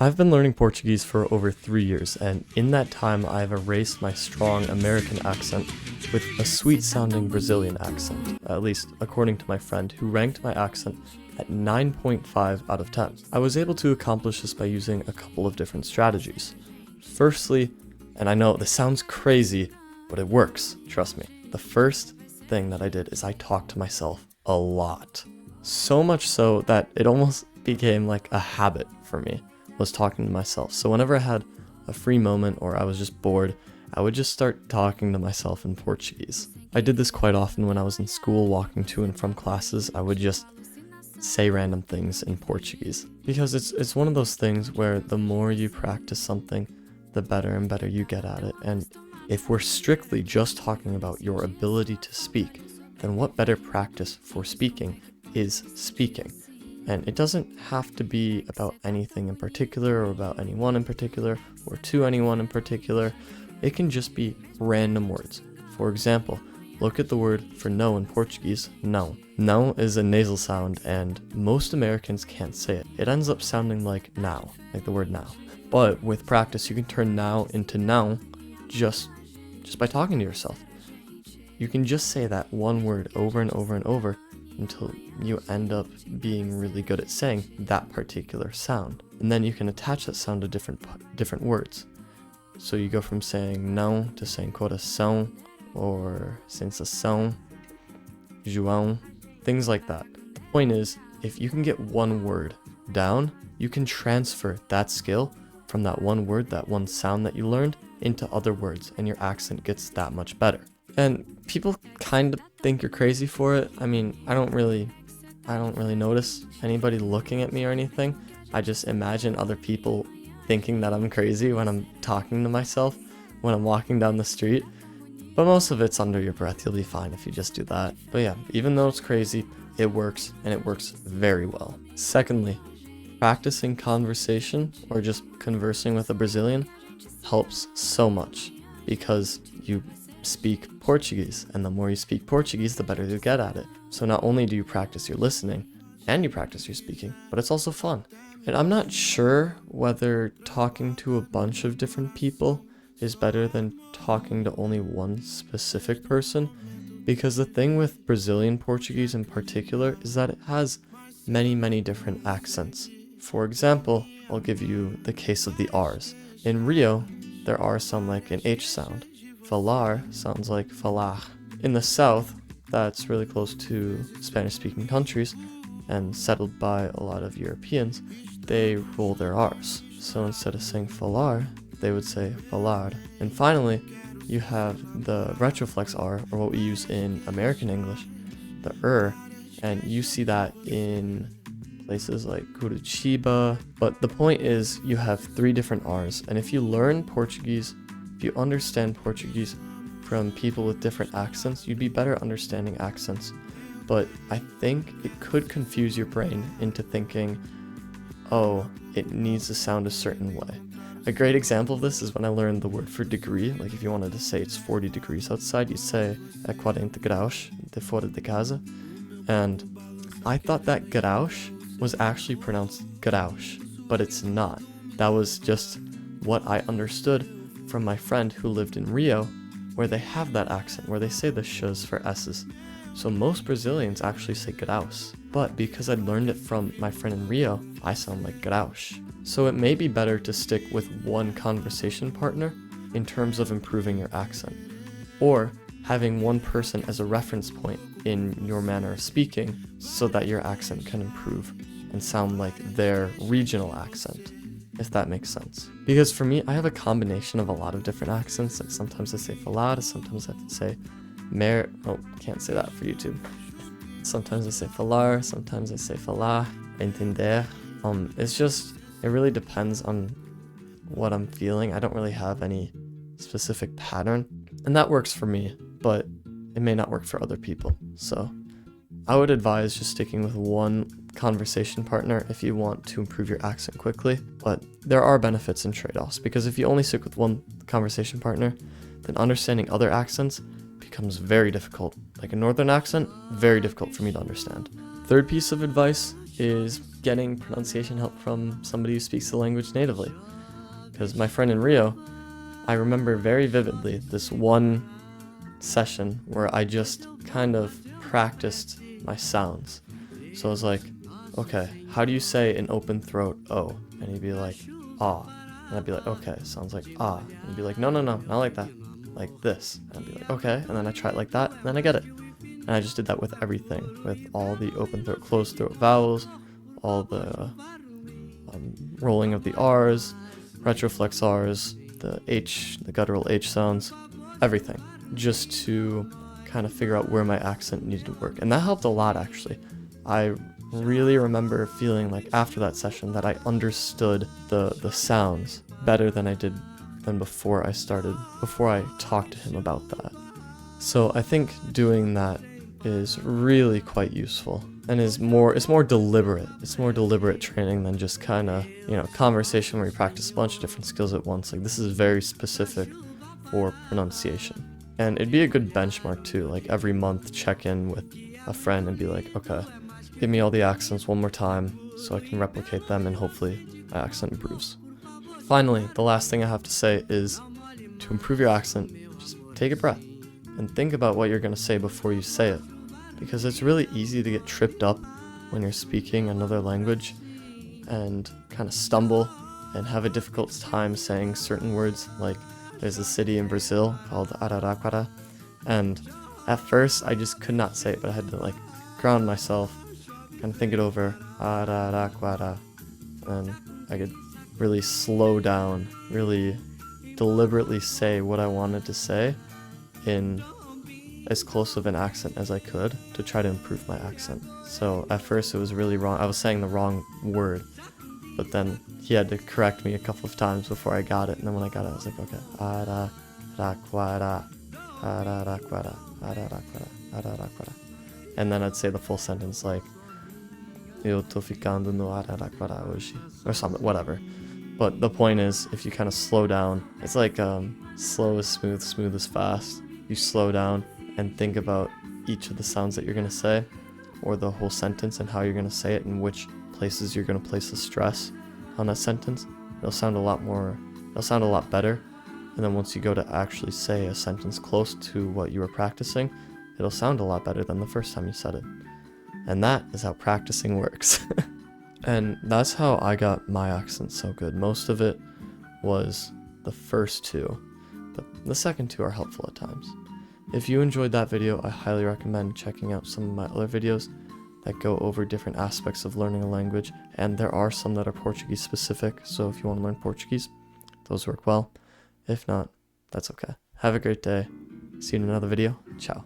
I've been learning Portuguese for over 3 years, and in that time I've erased my strong American accent with a sweet-sounding Brazilian accent, at least according to my friend who ranked my accent at 9.5 out of 10. I was able to accomplish this by using a couple of different strategies. Firstly, and I know this sounds crazy, but it works, trust me. The first thing that I did is I talked to myself a lot. So much so that it almost became like a habit for me, was talking to myself. So whenever I had a free moment or I was just bored, I would just start talking to myself in Portuguese. I did this quite often when I was in school, walking to and from classes. I would just say random things in Portuguese because it's one of those things where the more you practice something, the better and better you get at it. And if we're strictly just talking about your ability to speak, then what better practice for speaking is speaking. And it doesn't have to be about anything in particular or about anyone in particular or to anyone in particular. It can just be random words. For example, look at the word for no in Portuguese, não. Não is a nasal sound and most Americans can't say it. It ends up sounding like now, like the word now. But with practice, you can turn now into não just by talking to yourself. You can just say that one word over and over and over until you end up being really good at saying that particular sound. And then you can attach that sound to different words. So you go from saying não to saying coração or sensação, João, things like that. The point is, if you can get one word down, you can transfer that skill from that one word, that one sound that you learned, into other words, and your accent gets that much better. And people kind of think you're crazy for it. I mean, I don't really notice anybody looking at me or anything. I just imagine other people thinking that I'm crazy when I'm talking to myself, when I'm walking down the street. But most of it's under your breath. You'll be fine if you just do that. But yeah, even though it's crazy, it works, and it works very well. Secondly, practicing conversation or just conversing with a Brazilian helps so much because you speak Portuguese, and the more you speak Portuguese, the better you get at it. So not only do you practice your listening and you practice your speaking, but it's also fun. And I'm not sure whether talking to a bunch of different people is better than talking to only one specific person, because the thing with Brazilian Portuguese in particular is that it has many different accents. For example, I'll give you the case of the R's. In Rio, there are some like an H sound. Falar sounds like falar. In the south, that's really close to Spanish-speaking countries and settled by a lot of Europeans, they roll their R's. So instead of saying falar, they would say falar. And finally, you have the retroflex R, or what we use in American English, the and you see that in places like Curitiba. But the point is, you have 3 different R's, and if you learn Portuguese, if you understand Portuguese from people with different accents, you'd be better understanding accents. But I think it could confuse your brain into thinking, oh, it needs to sound a certain way. A great example of this is when I learned the word for degree. Like if you wanted to say it's 40 degrees outside, you'd say é 40 graus de fora de casa. And I thought that graus was actually pronounced graus, but it's not. That was just what I understood from my friend who lived in Rio, where they have that accent, where they say the sh's for s's. So most Brazilians actually say graus, but because I'd learned it from my friend in Rio, I sound like graus. So it may be better to stick with one conversation partner in terms of improving your accent, or having one person as a reference point in your manner of speaking so that your accent can improve and sound like their regional accent, if that makes sense. Because for me, I have a combination of a lot of different accents. Like sometimes I say falar, sometimes I have to say can't say that for YouTube. Sometimes I say falar, sometimes I say falar, entender. It really depends on what I'm feeling. I don't really have any specific pattern, and that works for me, but it may not work for other people. So I would advise just sticking with one conversation partner if you want to improve your accent quickly, but there are benefits and trade-offs, because if you only stick with one conversation partner, then understanding other accents becomes very difficult. Like a northern accent, very difficult for me to understand. Third piece of advice is getting pronunciation help from somebody who speaks the language natively. Because my friend in Rio, I remember very vividly this one session where I just kind of practiced my sounds. So I was like, okay, how do you say an open throat O? And he'd be like, ah. And I'd be like, okay, sounds like ah. And he'd be like, no, not like that, like this. And I'd be like, okay. And then I try it like that, and then I get it. And I just did that with everything, with all the open throat, closed throat vowels, all the rolling of the R's, retroflex R's, the H, the guttural H sounds, everything, just to kind of figure out where my accent needed to work. And that helped a lot, actually. I really remember feeling like after that session that I understood the sounds better than I did than before I talked to him about that. So I think doing that is really quite useful and it's more deliberate. It's more deliberate training than just kind of, conversation where you practice a bunch of different skills at once. Like, this is very specific for pronunciation. And it'd be a good benchmark too, like every month check in with a friend and be like, okay, give me all the accents one more time so I can replicate them and hopefully my accent improves. Finally, the last thing I have to say is to improve your accent, just take a breath and think about what you're going to say before you say it. Because it's really easy to get tripped up when you're speaking another language and kind of stumble and have a difficult time saying certain words. Like, there's a city in Brazil called Araraquara, and at first I just could not say it, but I had to ground myself, kind of think it over, Araraquara, and I could really slow down, really deliberately say what I wanted to say in as close of an accent as I could to try to improve my accent. So at first it was really wrong. I was saying the wrong word, but then he had to correct me a couple of times before I got it. And then when I got it, I was like, okay, Araraquara, Araraquara, Araraquara, Araraquara. And then I'd say the full sentence like, Eu tô ficando no Araraquara hoje, or something, whatever. But the point is, if you kind of slow down, it's like slow is smooth, smooth is fast. You slow down and think about each of the sounds that you're going to say, or the whole sentence and how you're going to say it and which places you're going to place the stress on that sentence. It'll sound a lot better. And then once you go to actually say a sentence close to what you were practicing, it'll sound a lot better than the first time you said it. And that is how practicing works. And that's how I got my accent so good. Most of it was the first two, but the second two are helpful at times. If you enjoyed that video, I highly recommend checking out some of my other videos that go over different aspects of learning a language, and there are some that are Portuguese specific, so if you want to learn Portuguese, those work well. If not, that's okay. Have a great day. See you in another video. Ciao.